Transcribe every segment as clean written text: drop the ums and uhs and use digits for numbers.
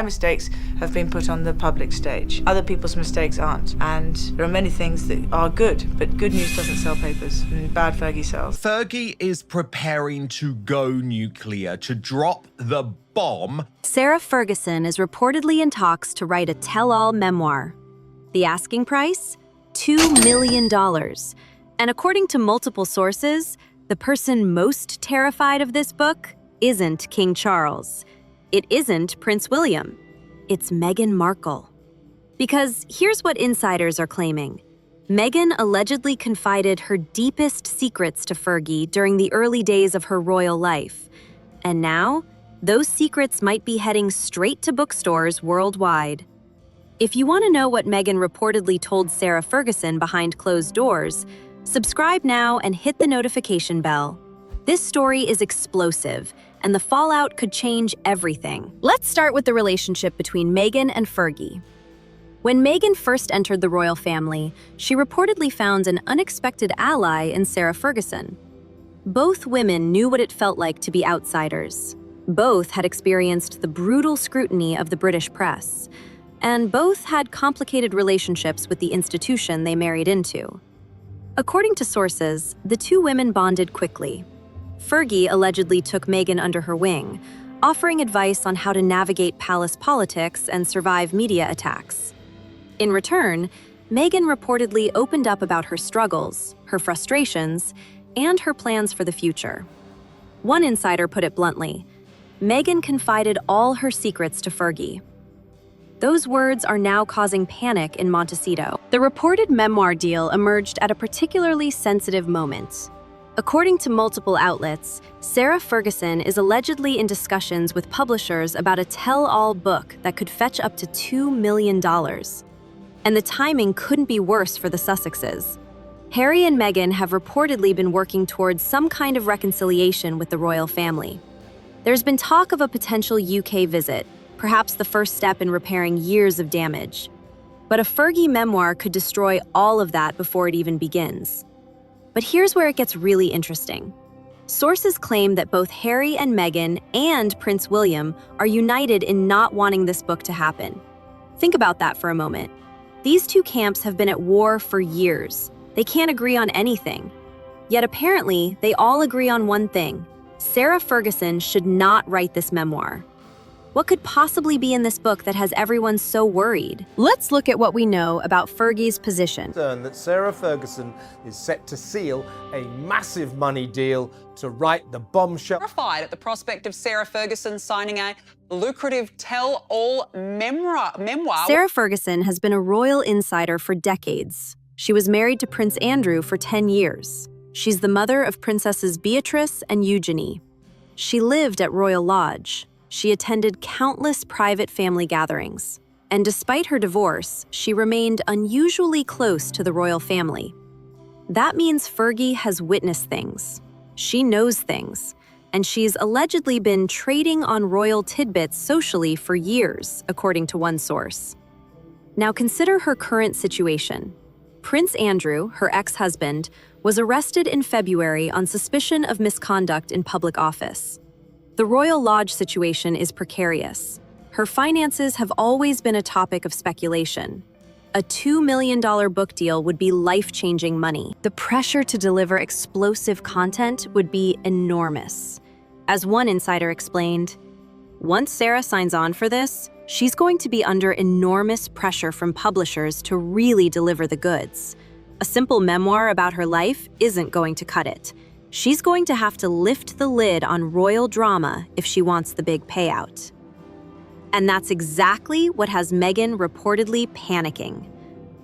My mistakes have been put on the public stage. Other people's mistakes aren't. And there are many things that are good, but good news doesn't sell papers, and bad Fergie sells. Fergie is preparing to go nuclear, to drop the bomb. Sarah Ferguson is reportedly in talks to write a tell-all memoir. The asking price? $2 million. And according to multiple sources, the person most terrified of this book isn't King Charles. It isn't Prince William. It's Meghan Markle. Because here's what insiders are claiming. Meghan allegedly confided her deepest secrets to Fergie during the early days of her royal life. And now, those secrets might be heading straight to bookstores worldwide. If you want to know what Meghan reportedly told Sarah Ferguson behind closed doors, subscribe now and hit the notification bell. This story is explosive, and the fallout could change everything. Let's start with the relationship between Meghan and Fergie. When Meghan first entered the royal family, she reportedly found an unexpected ally in Sarah Ferguson. Both women knew what it felt like to be outsiders. Both had experienced the brutal scrutiny of the British press, and both had complicated relationships with the institution they married into. According to sources, the two women bonded quickly. Fergie allegedly took Meghan under her wing, offering advice on how to navigate palace politics and survive media attacks. In return, Meghan reportedly opened up about her struggles, her frustrations, and her plans for the future. One insider put it bluntly, Meghan confided all her secrets to Fergie. Those words are now causing panic in Montecito. The reported memoir deal emerged at a particularly sensitive moment. According to multiple outlets, Sarah Ferguson is allegedly in discussions with publishers about a tell-all book that could fetch up to $2 million. And the timing couldn't be worse for the Sussexes. Harry and Meghan have reportedly been working towards some kind of reconciliation with the royal family. There's been talk of a potential UK visit, perhaps the first step in repairing years of damage. But a Fergie memoir could destroy all of that before it even begins. But here's where it gets really interesting. Sources claim that both Harry and Meghan and Prince William are united in not wanting this book to happen. Think about that for a moment. These two camps have been at war for years. They can't agree on anything. Yet apparently, they all agree on one thing. Sarah Ferguson should not write this memoir. What could possibly be in this book that has everyone so worried? Let's look at what we know about Fergie's position. That Sarah Ferguson is set to seal a massive money deal to write the bombshell. Terrified at the prospect of Sarah Ferguson signing a lucrative tell-all memoir. Sarah Ferguson has been a royal insider for decades. She was married to Prince Andrew for 10 years. She's the mother of Princesses Beatrice and Eugenie. She lived at Royal Lodge. She attended countless private family gatherings. And despite her divorce, she remained unusually close to the royal family. That means Fergie has witnessed things. She knows things. And she's allegedly been trading on royal tidbits socially for years, according to one source. Now consider her current situation. Prince Andrew, her ex-husband, was arrested in February on suspicion of misconduct in public office. The Royal Lodge situation is precarious. Her finances have always been a topic of speculation. A $2 million book deal would be life-changing money. The pressure to deliver explosive content would be enormous. As one insider explained, once Sarah signs on for this, she's going to be under enormous pressure from publishers to really deliver the goods. A simple memoir about her life isn't going to cut it. She's going to have to lift the lid on royal drama if she wants the big payout. And that's exactly what has Meghan reportedly panicking.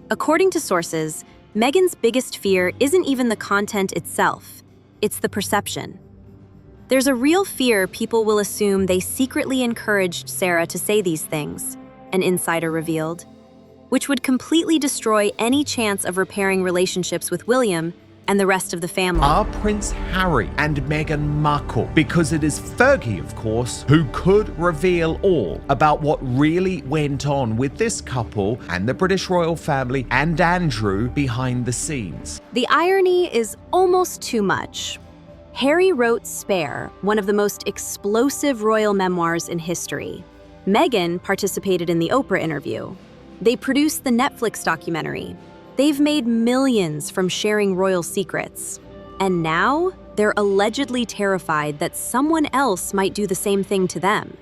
According to sources, Meghan's biggest fear isn't even the content itself, it's the perception. There's a real fear people will assume they secretly encouraged Sarah to say these things, an insider revealed, which would completely destroy any chance of repairing relationships with William and the rest of the family. Are Prince Harry and Meghan Markle, because it is Fergie, of course, who could reveal all about what really went on with this couple and the British royal family and Andrew behind the scenes. The irony is almost too much. Harry wrote Spare, one of the most explosive royal memoirs in history. Meghan participated in the Oprah interview. They produced the Netflix documentary. They've made millions from sharing royal secrets. And now, they're allegedly terrified that someone else might do the same thing to them.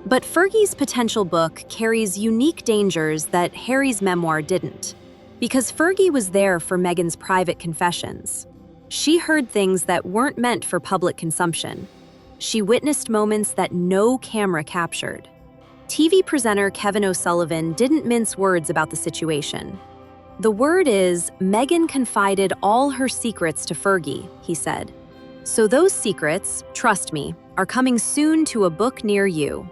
But Fergie's potential book carries unique dangers that Harry's memoir didn't. Because Fergie was there for Meghan's private confessions. She heard things that weren't meant for public consumption. She witnessed moments that no camera captured. TV presenter Kevin O'Sullivan didn't mince words about the situation. The word is, Meghan confided all her secrets to Fergie, he said. So those secrets, trust me, are coming soon to a book near you.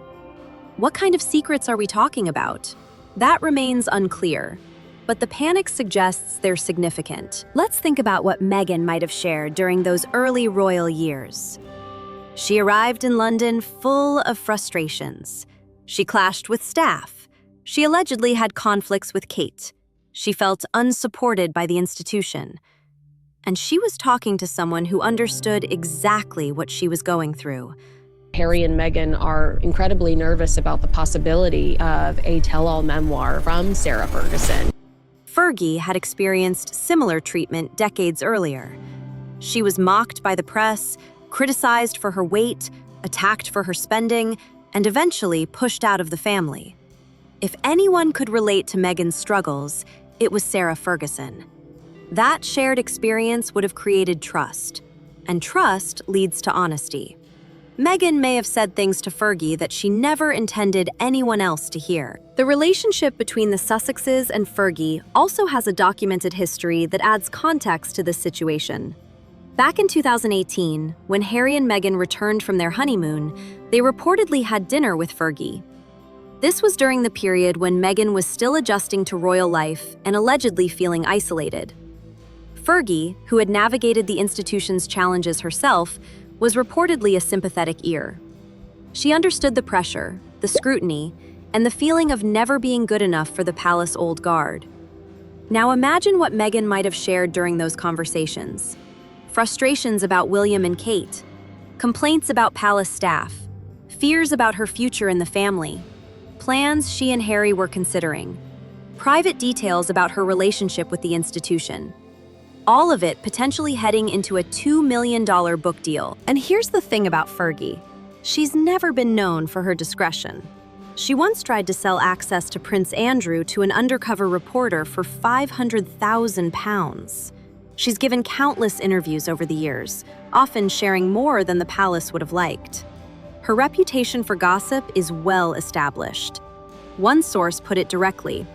What kind of secrets are we talking about? That remains unclear, but the panic suggests they're significant. Let's think about what Meghan might have shared during those early royal years. She arrived in London full of frustrations. She clashed with staff. She allegedly had conflicts with Kate. She felt unsupported by the institution. And she was talking to someone who understood exactly what she was going through. Harry and Meghan are incredibly nervous about the possibility of a tell-all memoir from Sarah Ferguson. Fergie had experienced similar treatment decades earlier. She was mocked by the press, criticized for her weight, attacked for her spending, and eventually pushed out of the family. If anyone could relate to Meghan's struggles, it was Sarah Ferguson. That shared experience would have created trust, and trust leads to honesty. Meghan may have said things to Fergie that she never intended anyone else to hear. The relationship between the Sussexes and Fergie also has a documented history that adds context to this situation. Back in 2018, when Harry and Meghan returned from their honeymoon, they reportedly had dinner with Fergie. This was during the period when Meghan was still adjusting to royal life and allegedly feeling isolated. Fergie, who had navigated the institution's challenges herself, was reportedly a sympathetic ear. She understood the pressure, the scrutiny, and the feeling of never being good enough for the palace old guard. Now imagine what Meghan might have shared during those conversations. Frustrations about William and Kate, complaints about palace staff, fears about her future in the family, plans she and Harry were considering, private details about her relationship with the institution. All of it potentially heading into a $2 million book deal. And here's the thing about Fergie. She's never been known for her discretion. She once tried to sell access to Prince Andrew to an undercover reporter for £500,000. She's given countless interviews over the years, often sharing more than the palace would have liked. Her reputation for gossip is well established. One source put it directly,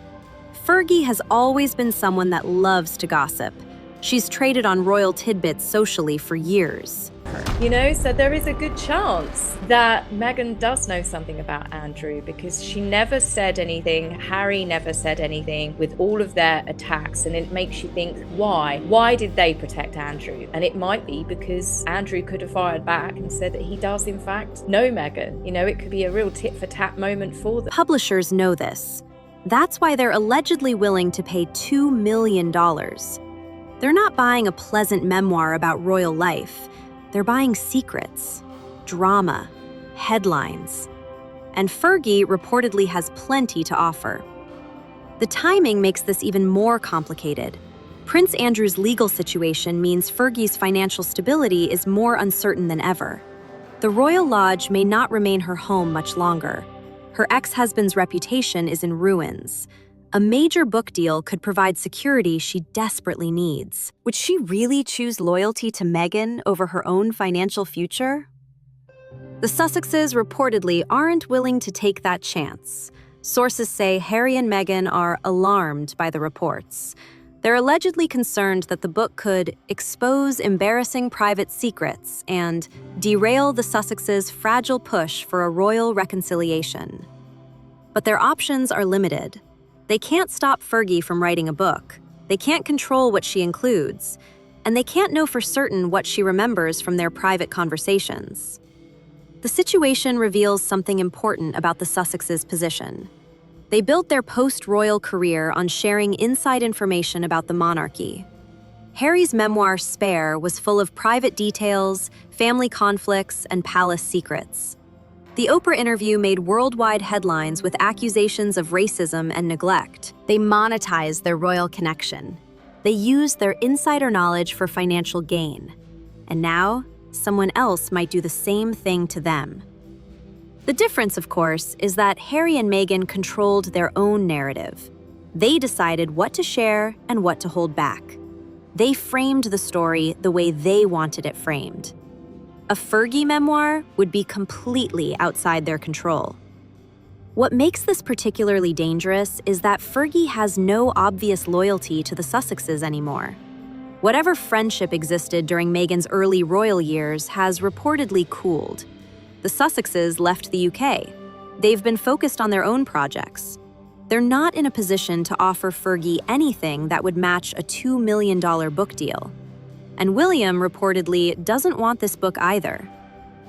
Fergie has always been someone that loves to gossip. She's traded on royal tidbits socially for years. So there is a good chance that Meghan does know something about Andrew, because she never said anything, Harry never said anything with all of their attacks, and it makes you think, why? Why did they protect Andrew? And it might be because Andrew could have fired back and said that he does in fact know Meghan. It could be a real tit-for-tat moment for them. Publishers know this. That's why they're allegedly willing to pay $2 million. They're not buying a pleasant memoir about royal life. They're buying secrets, drama, headlines. And Fergie reportedly has plenty to offer. The timing makes this even more complicated. Prince Andrew's legal situation means Fergie's financial stability is more uncertain than ever. The Royal Lodge may not remain her home much longer. Her ex-husband's reputation is in ruins. A major book deal could provide security she desperately needs. Would she really choose loyalty to Meghan over her own financial future? The Sussexes reportedly aren't willing to take that chance. Sources say Harry and Meghan are alarmed by the reports. They're allegedly concerned that the book could expose embarrassing private secrets and derail the Sussexes' fragile push for a royal reconciliation. But their options are limited. They can't stop Fergie from writing a book. They can't control what she includes. And they can't know for certain what she remembers from their private conversations. The situation reveals something important about the Sussexes' position. They built their post-royal career on sharing inside information about the monarchy. Harry's memoir, Spare, was full of private details, family conflicts, and palace secrets. The Oprah interview made worldwide headlines with accusations of racism and neglect. They monetized their royal connection. They used their insider knowledge for financial gain. And now, someone else might do the same thing to them. The difference, of course, is that Harry and Meghan controlled their own narrative. They decided what to share and what to hold back. They framed the story the way they wanted it framed. A Fergie memoir would be completely outside their control. What makes this particularly dangerous is that Fergie has no obvious loyalty to the Sussexes anymore. Whatever friendship existed during Meghan's early royal years has reportedly cooled. The Sussexes left the UK. They've been focused on their own projects. They're not in a position to offer Fergie anything that would match a $2 million book deal. And William reportedly doesn't want this book either.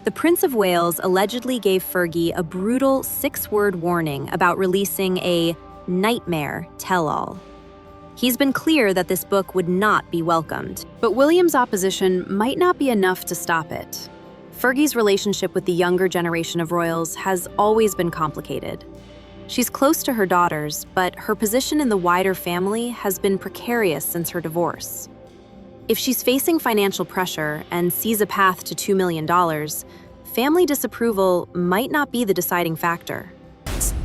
The Prince of Wales allegedly gave Fergie a brutal 6-word warning about releasing a nightmare tell-all. He's been clear that this book would not be welcomed. But William's opposition might not be enough to stop it. Fergie's relationship with the younger generation of royals has always been complicated. She's close to her daughters, but her position in the wider family has been precarious since her divorce. If she's facing financial pressure and sees a path to $2 million, family disapproval might not be the deciding factor.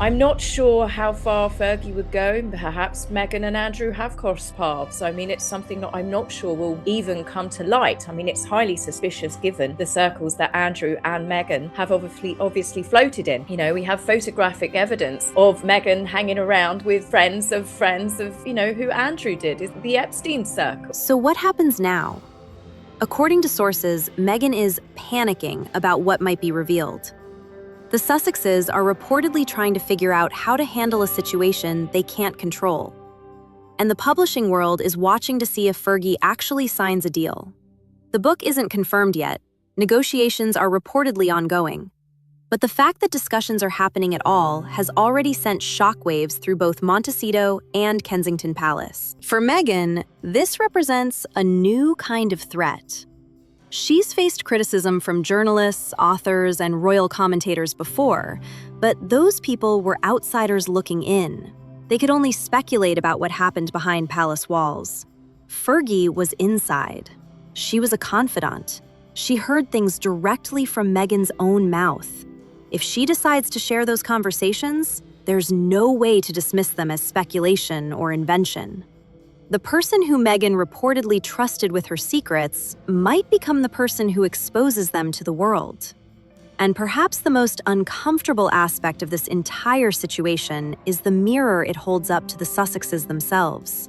I'm not sure how far Fergie would go. Perhaps Meghan and Andrew have crossed paths. I mean, it's something that I'm not sure will even come to light. I mean, it's highly suspicious given the circles that Andrew and Meghan have obviously floated in. You know, we have photographic evidence of Meghan hanging around with friends of, you know, who Andrew did, is the Epstein circle. So what happens now? According to sources, Meghan is panicking about what might be revealed. The Sussexes are reportedly trying to figure out how to handle a situation they can't control. And the publishing world is watching to see if Fergie actually signs a deal. The book isn't confirmed yet. Negotiations are reportedly ongoing. But the fact that discussions are happening at all has already sent shockwaves through both Montecito and Kensington Palace. For Meghan, this represents a new kind of threat. She's faced criticism from journalists, authors, and royal commentators before, but those people were outsiders looking in. They could only speculate about what happened behind palace walls. Fergie was inside. She was a confidant. She heard things directly from Meghan's own mouth. If she decides to share those conversations, there's no way to dismiss them as speculation or invention. The person who Meghan reportedly trusted with her secrets might become the person who exposes them to the world. And perhaps the most uncomfortable aspect of this entire situation is the mirror it holds up to the Sussexes themselves.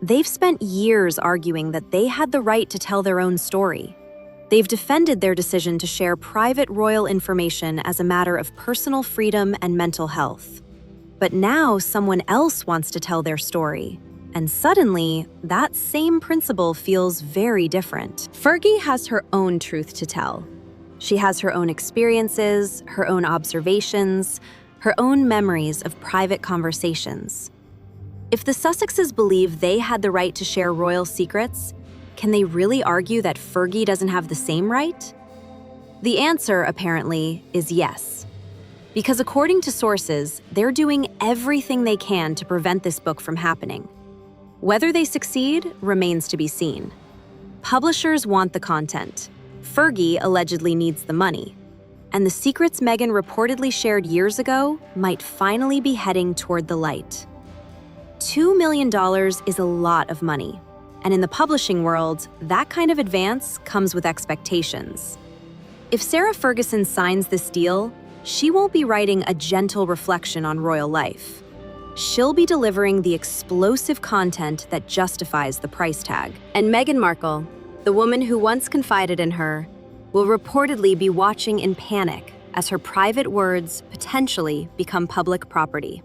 They've spent years arguing that they had the right to tell their own story. They've defended their decision to share private royal information as a matter of personal freedom and mental health. But now someone else wants to tell their story. And suddenly, that same principle feels very different. Fergie has her own truth to tell. She has her own experiences, her own observations, her own memories of private conversations. If the Sussexes believe they had the right to share royal secrets, can they really argue that Fergie doesn't have the same right? The answer, apparently, is yes. Because according to sources, they're doing everything they can to prevent this book from happening. Whether they succeed remains to be seen. Publishers want the content. Fergie allegedly needs the money. And the secrets Meghan reportedly shared years ago might finally be heading toward the light. $2 million is a lot of money. And in the publishing world, that kind of advance comes with expectations. If Sarah Ferguson signs this deal, she won't be writing a gentle reflection on royal life. She'll be delivering the explosive content that justifies the price tag. And Meghan Markle, the woman who once confided in her, will reportedly be watching in panic as her private words potentially become public property.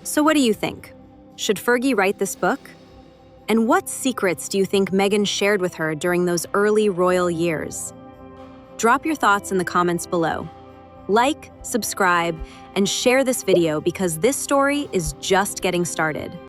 So what do you think? Should Fergie write this book? And what secrets do you think Meghan shared with her during those early royal years? Drop your thoughts in the comments below. Like, subscribe, and share this video because this story is just getting started.